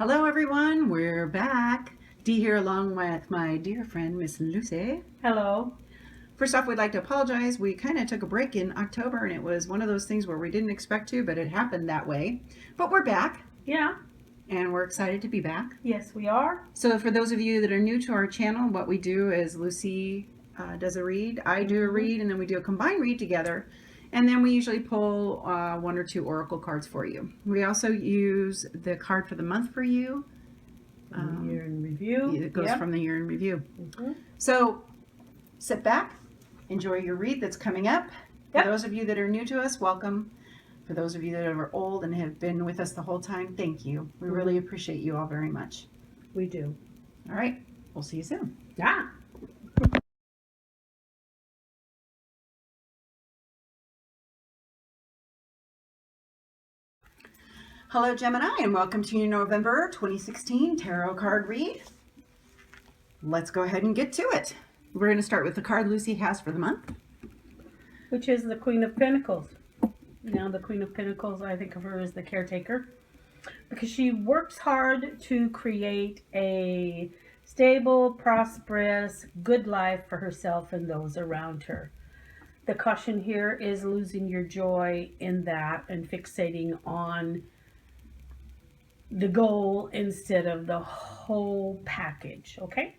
Hello everyone, we're back. Dee here along with my dear friend Miss Lucy. Hello. First off, we'd like to apologize. We kind of took a break in October and it was one of those things where we didn't expect to, but it happened that way. But we're back Yeah. and we're excited to be back. Yes, we are. So for those of you that are new to our channel, what we do is Lucy does a read, I do a read, and then we do a combined read together. And then we usually pull one or two oracle cards for you. We also use the card for the month for you. Year in review. It goes from the year in review. Mm-hmm. So sit back, enjoy your read that's coming up. Yep. For those of you that are new to us, welcome. For those of you that are old and have been with us the whole time, thank you. We really appreciate you all very much. We do. All right, we'll see you soon. Yeah. Hello, Gemini, and welcome to your November 2016 tarot card read. Let's go ahead and get to it. We're going to start with the card Lucy has for the month, Which is the Queen of Pentacles. Now, the Queen of Pentacles, I think of her as the caretaker, because she works hard to create a stable, prosperous, good life for herself and those around her. The caution here is losing your joy in that and fixating on the goal instead of the whole package, okay?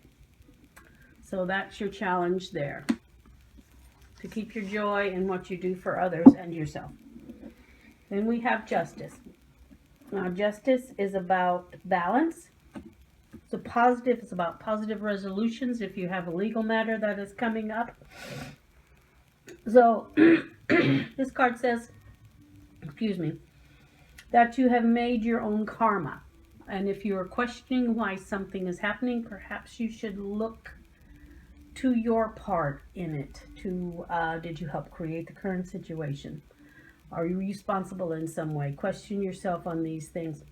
So that's your challenge there, to keep your joy in what you do for others and yourself. Then we have Justice. Now, Justice is about balance. It's about positive resolutions if you have a legal matter that is coming up. So this card says, that you have made your own karma. And if you are questioning why something is happening, perhaps you should look to your part in it. Did you help create the current situation? Are you responsible in some way? Question yourself on these things.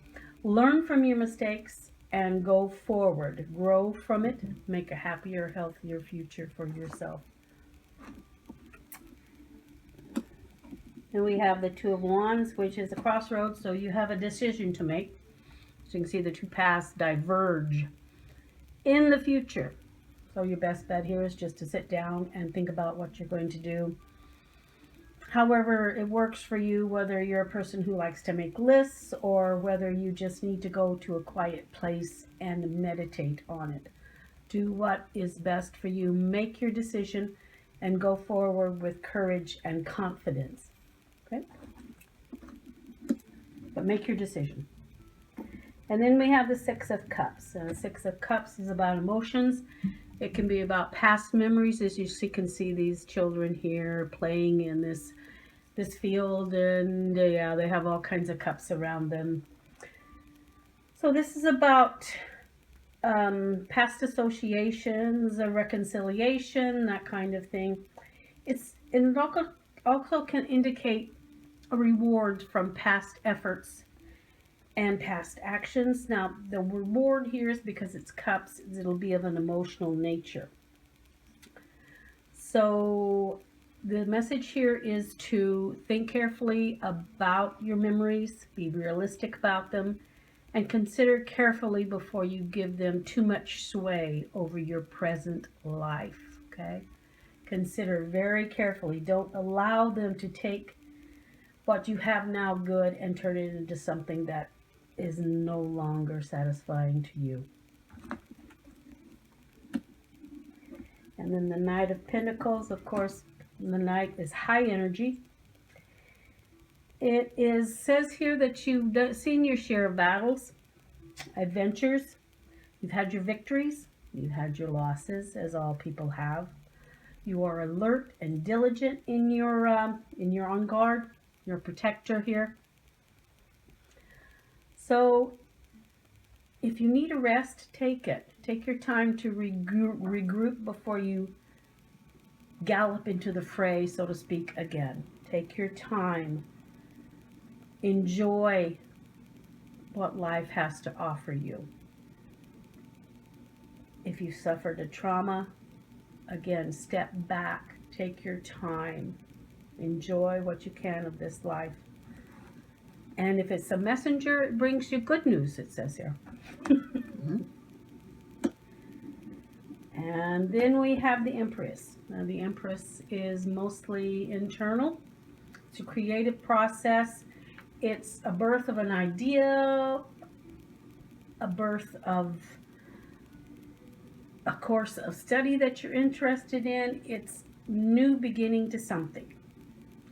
Learn from your mistakes and go forward. Grow from it. Make a happier, healthier future for yourself. And we have the Two of Wands, which is a crossroads, so you have a decision to make. So you can see the two paths diverge in the future. So your best bet here is just to sit down and think about what you're going to do. However it works for you, whether you're a person who likes to make lists or whether you just need to go to a quiet place and meditate on it. Do what is best for you. Make your decision and go forward with courage and confidence. Okay? But make your decision. And then we have the Six of Cups. And the Six of Cups is about emotions. It can be about past memories, as you can see these children here playing in this field, and yeah, they have all kinds of cups around them. So this is about past associations, a reconciliation, that kind of thing. It also can indicate a reward from past efforts and past actions. Now, the reward here is because it's cups, it'll be of an emotional nature. So the message here is to think carefully about your memories, be realistic about them, and consider carefully before you give them too much sway over your present life, okay? Consider very carefully. Don't allow them to take what you have now good and turn it into something that is no longer satisfying to you. And then the Knight of Pentacles, of course, the Knight is high energy. It says here that you've seen your share of battles, adventures. You've had your victories. You've had your losses, as all people have. You are alert and diligent in your on guard. You're a protector here. So if you need a rest, take it. Take your time to regroup before you gallop into the fray, so to speak, again. Take your time. Enjoy what life has to offer you. If you suffered a trauma, again, step back. Take your time. Enjoy what you can of this life. And if it's a messenger, it brings you good news, it says here. Mhm. And then we have the Empress. Now, the Empress is mostly internal. It's a creative process. It's a birth of an idea, a birth of a course of study that you're interested in. It's new beginning to something.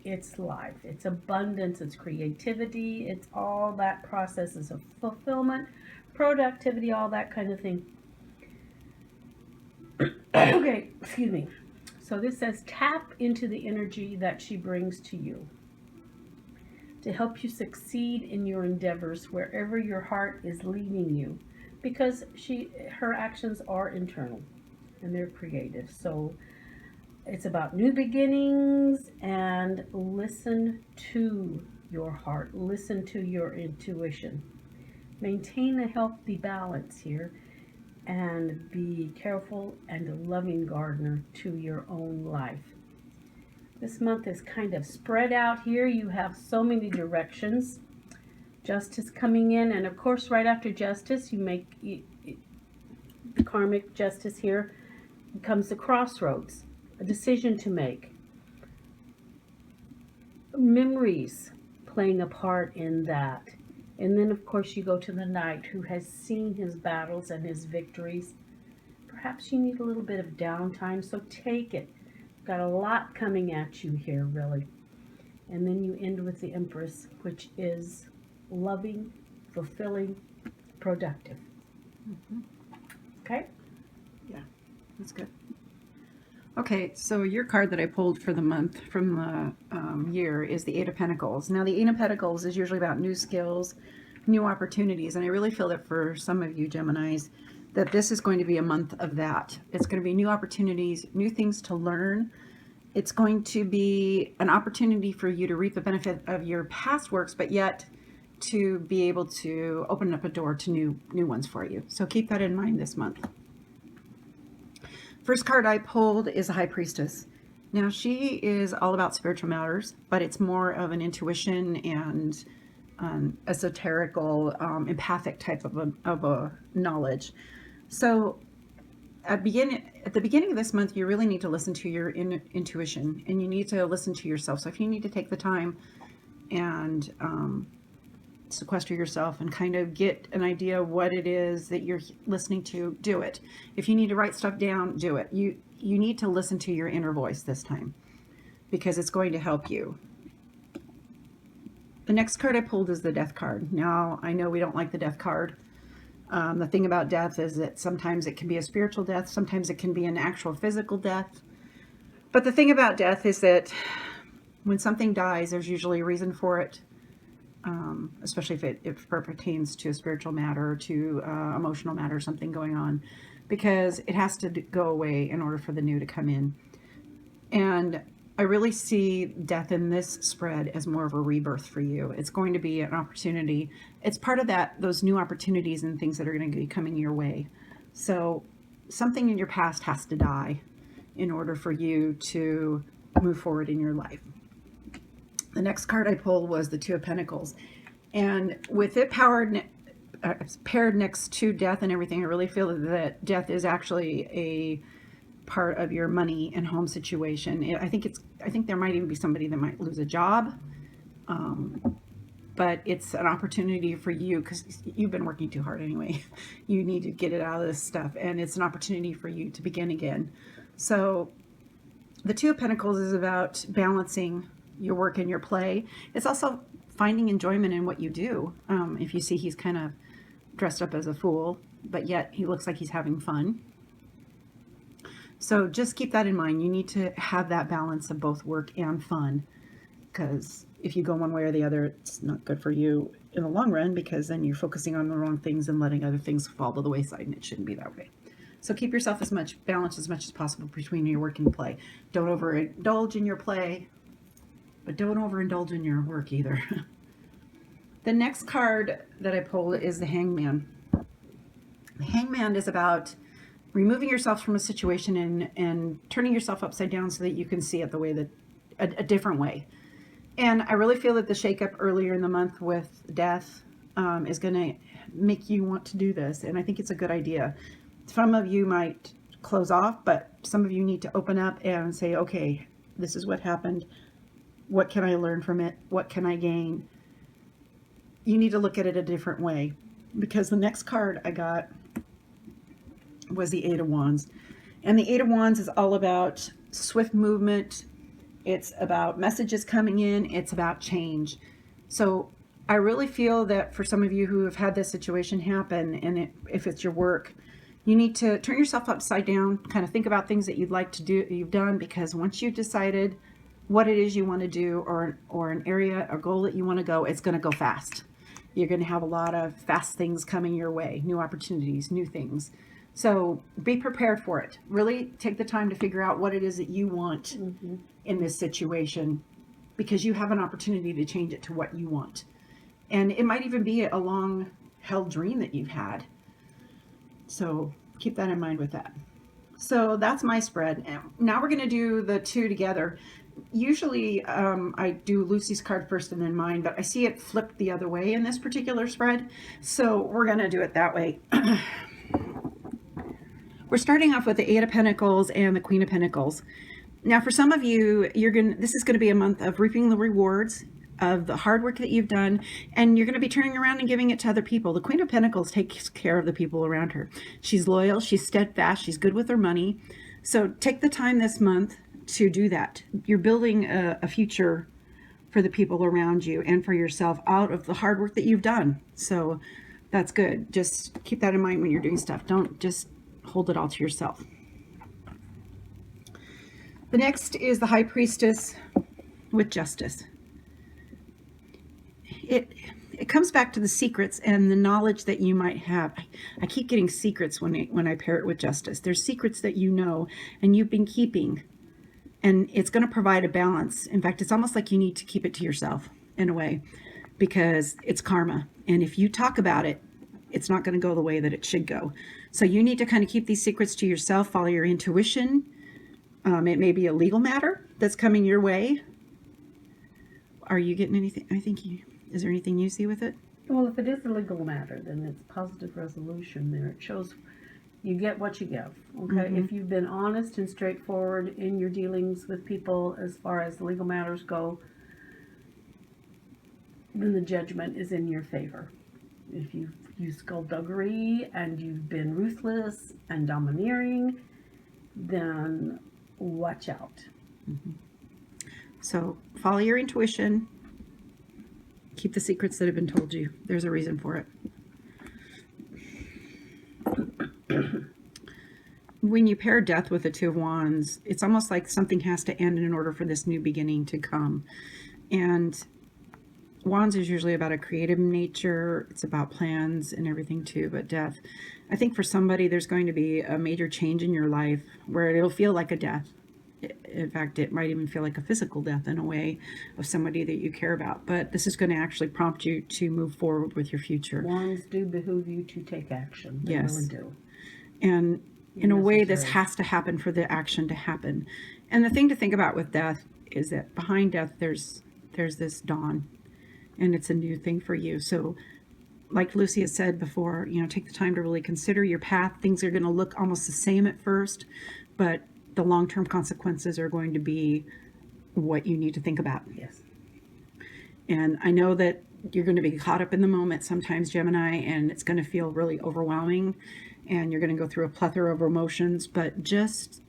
It's life, it's abundance, it's creativity, it's all that processes of fulfillment, productivity, all that kind of thing. Okay, excuse me. So this says tap into the energy that she brings to you to help you succeed in your endeavors wherever your heart is leading you, because her actions are internal and they're creative. So it's about new beginnings, and listen to your heart, listen to your intuition. Maintain a healthy balance here, and be careful and a loving gardener to your own life. This month is kind of spread out here. You have so many directions. Justice coming in, and of course right after justice, the karmic justice here comes the crossroads, a decision to make. Memories playing a part in that. And then, of course, you go to the knight who has seen his battles and his victories. Perhaps you need a little bit of downtime, so take it. Got a lot coming at you here, really. And then you end with the Empress, which is loving, fulfilling, productive. Mhm. Okay? That's good. Okay, so your card that I pulled for the month from the year is the Eight of Pentacles. Now, the Eight of Pentacles is usually about new skills, new opportunities, and I really feel that for some of you Geminis, that this is going to be a month of that. It's going to be new opportunities, new things to learn. It's going to be an opportunity for you to reap the benefit of your past works, but yet to be able to open up a door to new ones for you. So keep that in mind this month. First card I pulled is a High Priestess. Now, she is all about spiritual matters, but it's more of an intuition and esoterical, empathic type of a knowledge. So at the beginning of this month, you really need to listen to your intuition, and you need to listen to yourself. So if you need to take the time and sequester yourself and kind of get an idea of what it is that you're listening to, do it. If you need to write stuff down, do it. You need to listen to your inner voice this time, because it's going to help you. The next card I pulled is the Death card. Now, I know we don't like the Death card. The thing about death is that sometimes it can be a spiritual death, sometimes it can be an actual physical death. But the thing about death is that when something dies, there's usually a reason for it. Especially if it pertains to a spiritual matter or to emotional matter, something going on, because it has to go away in order for the new to come in. And I really see death in this spread as more of a rebirth for you. It's going to be an opportunity. It's part of those new opportunities and things that are going to be coming your way. So something in your past has to die in order for you to move forward in your life. The next card I pulled was the Two of Pentacles. And with it paired next to death and everything, I really feel that death is actually a part of your money and home situation. I think there might even be somebody that might lose a job. But it's an opportunity for you, because you've been working too hard anyway. You need to get it out of this stuff. And it's an opportunity for you to begin again. So the Two of Pentacles is about balancing your work and your play. It's also finding enjoyment in what you do. If you see, he's kind of dressed up as a fool, but yet he looks like he's having fun. So just keep that in mind. You need to have that balance of both work and fun, because if you go one way or the other, it's not good for you in the long run, because then you're focusing on the wrong things and letting other things fall to the wayside, and it shouldn't be that way. So keep yourself balanced as much as possible between your work and play. Don't overindulge in your play, but don't overindulge in your work either. The next card that I pulled is the Hangman. The Hangman is about removing yourself from a situation and turning yourself upside down so that you can see it the way that a different way. And I really feel that the shakeup earlier in the month with death is going to make you want to do this. And I think it's a good idea. Some of you might close off, but some of you need to open up and say, okay, this is what happened. What can I learn from it? What can I gain? You need to look at it a different way, because the next card I got was the Eight of Wands. And the Eight of Wands is all about swift movement. It's about messages coming in. It's about change. So I really feel that for some of you who have had this situation happen, and if it's your work, you need to turn yourself upside down, kind of think about things that you'd like to do, you've done, because once you've decided what it is you want to do, or an area, a goal that you want to go, it's going to go fast. You're going to have a lot of fast things coming your way, new opportunities, new things. So be prepared for it. Really take the time to figure out what it is that you want in this situation, because you have an opportunity to change it to what you want. And it might even be a long held dream that you've had. So keep that in mind with that. So that's my spread. Now we're going to do the two together. Usually I do Lucy's card first and then mine, but I see it flipped the other way in this particular spread. So we're going to do it that way. We're starting off with the Eight of Pentacles and the Queen of Pentacles. Now, for some of you, this is going to be a month of reaping the rewards of the hard work that you've done, and you're going to be turning around and giving it to other people. The Queen of Pentacles takes care of the people around her. She's loyal, she's steadfast, she's good with her money. So take the time this month to do that. You're building a future for the people around you and for yourself out of the hard work that you've done. So that's good. Just keep that in mind when you're doing stuff. Don't just hold it all to yourself. The next is the High Priestess with Justice. It comes back to the secrets and the knowledge that you might have. I keep getting secrets when I pair it with Justice. There's secrets that you know and you've been keeping, and it's going to provide a balance. In fact, it's almost like you need to keep it to yourself in a way, because it's karma. And if you talk about it, it's not going to go the way that it should go. So you need to kind of keep these secrets to yourself, follow your intuition. It may be a legal matter that's coming your way. Are you getting anything? Is there anything you see with it? Well, if it is a legal matter, then it's positive resolution there. It shows you get what you give. Okay. If you've been honest and straightforward in your dealings with people as far as legal matters go, then the judgment is in your favor. If you've used skullduggery and you've been ruthless and domineering, then watch out. So follow your intuition. Keep the secrets that have been told you. There's a reason for it. When you pair Death with the Two of Wands, it's almost like something has to end in order for this new beginning to come. And Wands is usually about a creative nature. It's about plans and everything too. But Death, I think for somebody, there's going to be a major change in your life where it'll feel like a death. In fact, it might even feel like a physical death in a way of somebody that you care about. But this is going to actually prompt you to move forward with your future. Wands do behoove you to take action. They really do. And in a way, this has to happen for the action to happen. And the thing to think about with Death is that behind Death, there's this dawn. And it's a new thing for you. So like Lucy has said before, take the time to really consider your path. Things are going to look almost the same at first, but the long-term consequences are going to be what you need to think about. Yes. And I know that you're going to be caught up in the moment sometimes, Gemini, and it's going to feel really overwhelming, and you're going to go through a plethora of emotions, but just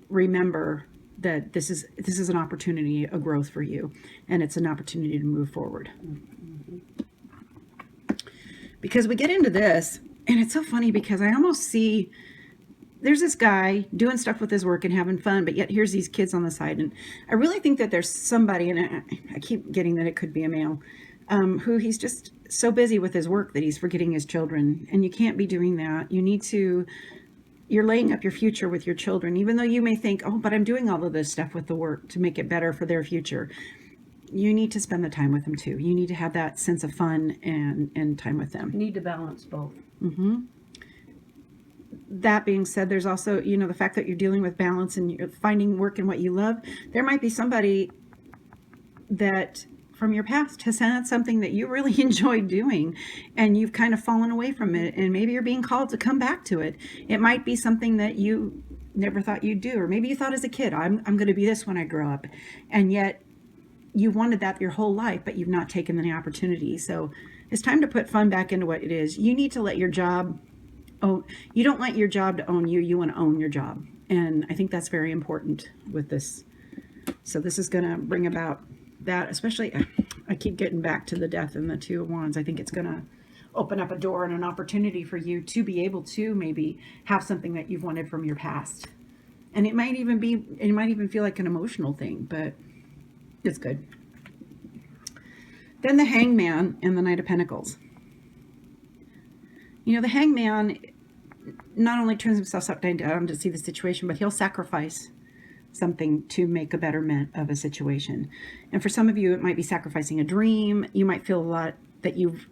remember that this is an opportunity, a growth for you, and it's an opportunity to move forward. Because we get into this, and it's so funny because I almost see there's this guy doing stuff with his work and having fun, but yet here's these kids on the side. And I really think that there's somebody, and I keep getting that it could be a male, who he's just so busy with his work that he's forgetting his children. And you can't be doing that. You're laying up your future with your children, even though you may think, oh, but I'm doing all of this stuff with the work to make it better for their future. You need to spend the time with them too. You need to have that sense of fun and time with them. You need to balance both. That being said, there's also, the fact that you're dealing with balance and you're finding work in what you love. There might be somebody that from your past has had something that you really enjoyed doing, and you've kind of fallen away from it, and maybe you're being called to come back to it. It might be something that you never thought you'd do, or maybe you thought as a kid, I'm going to be this when I grow up, and yet you wanted that your whole life, but you've not taken the opportunity. So it's time to put fun back into what it is. You need to let your job you don't want your job to own you. You want to own your job. And I think that's very important with this. So this is going to bring about that, especially, I keep getting back to the Death and the Two of Wands. I think it's going to open up a door and an opportunity for you to be able to maybe have something that you've wanted from your past. And it might even feel like an emotional thing, but it's good. Then the Hangman and the Knight of Pentacles. You know, the Hangman not only turns himself upside down to see the situation, but he'll sacrifice something to make a betterment of a situation. And for some of you, it might be sacrificing a dream. You might feel a lot that you've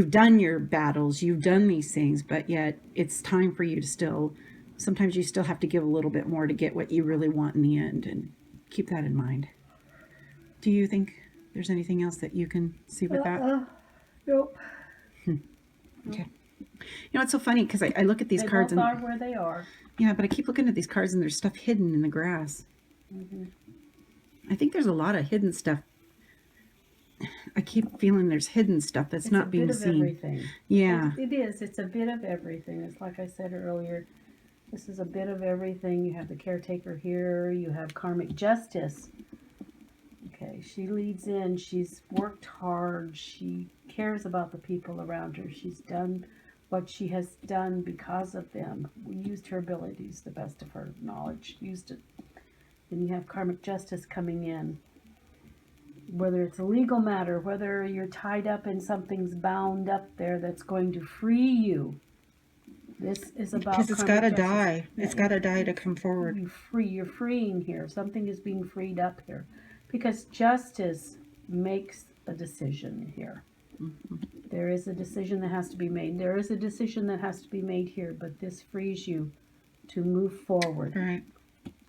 done your battles, you've done these things, but yet it's time for you to sometimes you still have to give a little bit more to get what you really want in the end, and keep that in mind. Do you think there's anything else that you can see with that? Nope. Okay. You know, it's so funny because I look at these cards and... They both are where they are. Yeah, but I keep looking at these cards and there's stuff hidden in the grass. Mm-hmm. I think there's a lot of hidden stuff. I keep feeling there's hidden stuff that's not being seen. It's a bit of everything. Yeah. It is. It's a bit of everything. It's like I said earlier. This is a bit of everything. You have the caretaker here. You have karmic justice. Okay, she leads in. She's worked hard. She cares about the people around her. She's done what she has done because of them. We used her abilities, the best of her knowledge, used it. Then you have karmic justice coming in. Whether it's a legal matter, whether you're tied up and something's bound up there that's going to free you. This is about because it's got to die. It's got to die to come forward. You're freeing here. Something is being freed up here. Because justice makes a decision here. Mm-hmm. There is a decision that has to be made. There is a decision that has to be made here, but this frees you to move forward. Right.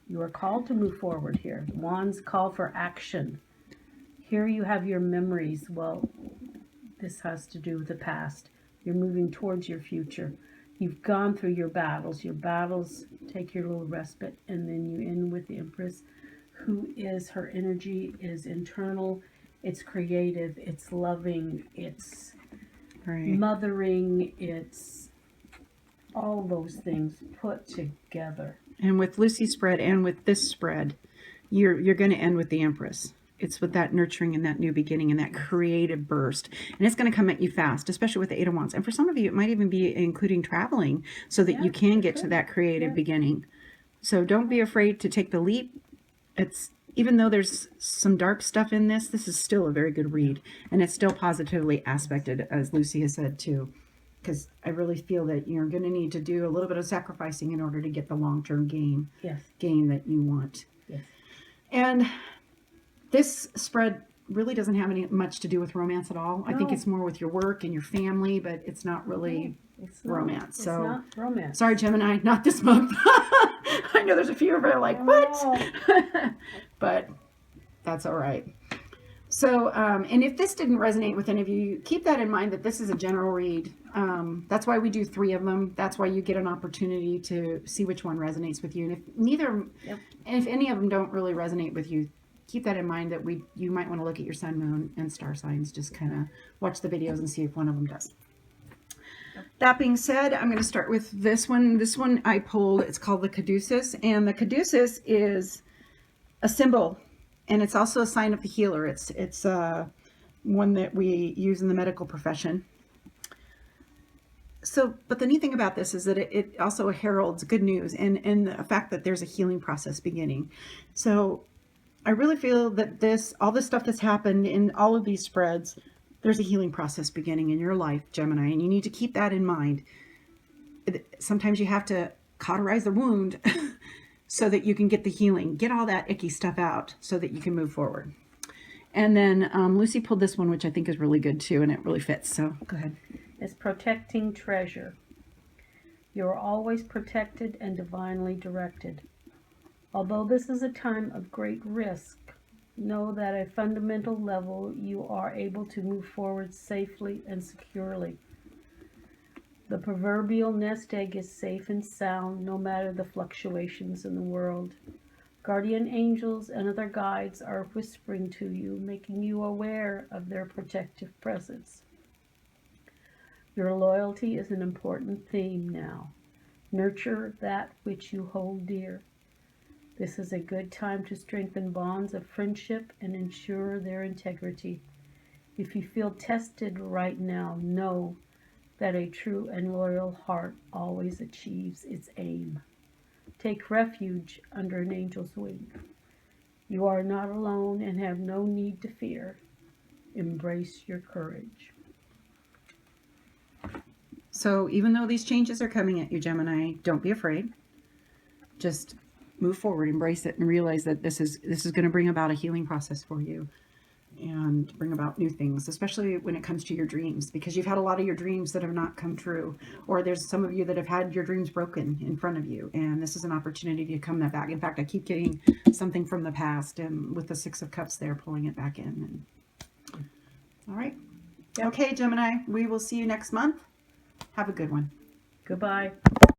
You are called to move forward here. Wands call for action. Here you have your memories. Well, this has to do with the past. You're moving towards your future. You've gone through your battles. Your battles take your little respite, and then you end with the Empress, who is, her energy is internal, it's creative, it's loving, it's mothering, it's all those things put together. And with Lucy's spread and with this spread, you're going to end with the Empress. It's with that nurturing and that new beginning and that creative burst. And it's going to come at you fast, especially with the Eight of Wands. And for some of you, it might even be including traveling so that you can get to that creative beginning. So don't be afraid to take the leap. It's, even though there's some dark stuff in this is still a very good read. And it's still positively aspected, as Lucy has said too. Because I really feel that you're going to need to do a little bit of sacrificing in order to get the long-term gain that you want. Yes. And this spread really doesn't have much to do with romance at all. No. I think it's more with your work and your family, but it's not really romance. It's not romance. Sorry, Gemini, not this month. I know there's a few of you are like, what? But that's all right. So, and if this didn't resonate with any of you, keep that in mind that this is a general read. That's why we do 3 of them. That's why you get an opportunity to see which one resonates with you. And if any of them don't really resonate with you, keep that in mind that you might want to look at your sun, moon, and star signs. Just kind of watch the videos and see if one of them does. That being said, I'm going to start with this one. This one I pulled. It's called the caduceus, and the caduceus is a symbol, and it's also a sign of the healer. It's one that we use in the medical profession. So, but the neat thing about this is that it also heralds good news and the fact that there's a healing process beginning. So I really feel that all this stuff that's happened in all of these spreads, there's a healing process beginning in your life, Gemini, and you need to keep that in mind. Sometimes you have to cauterize the wound so that you can get the healing, get all that icky stuff out so that you can move forward. And then Lucy pulled this one, which I think is really good too, and it really fits. So go ahead. It's protecting treasure. You're always protected and divinely directed. Although this is a time of great risk, know that at a fundamental level you are able to move forward safely and securely. The proverbial nest egg is safe and sound no matter the fluctuations in the world. Guardian angels and other guides are whispering to you, making you aware of their protective presence. Your loyalty is an important theme now. Nurture that which you hold dear. This is a good time to strengthen bonds of friendship and ensure their integrity. If you feel tested right now, know that a true and loyal heart always achieves its aim. Take refuge under an angel's wing. You are not alone and have no need to fear. Embrace your courage. So even though these changes are coming at you, Gemini, don't be afraid. Just move forward, embrace it, and realize that this is going to bring about a healing process for you and bring about new things, especially when it comes to your dreams, because you've had a lot of your dreams that have not come true, or there's some of you that have had your dreams broken in front of you, and this is an opportunity to come that back. In fact, I keep getting something from the past, and with the Six of Cups there, pulling it back in. And all right. Yep. Okay, Gemini, we will see you next month. Have a good one. Goodbye.